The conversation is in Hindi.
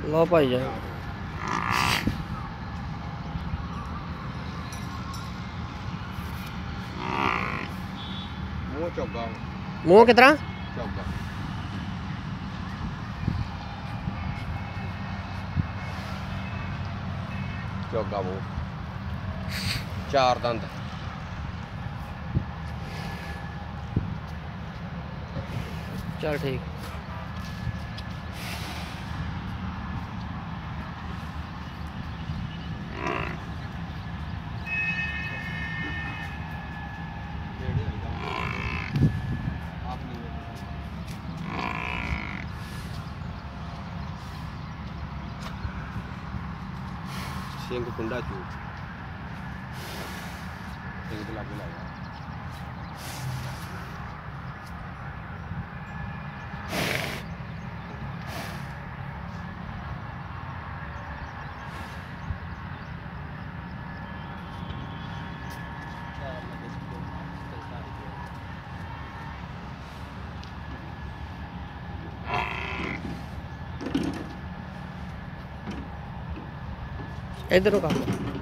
लो भाई जान मुंह चौगा मुंह कितना चौगा चौगा मुंह चार दंद चल ठीक सिंह कुंडा चू सिंह तो लागे लाया इधर का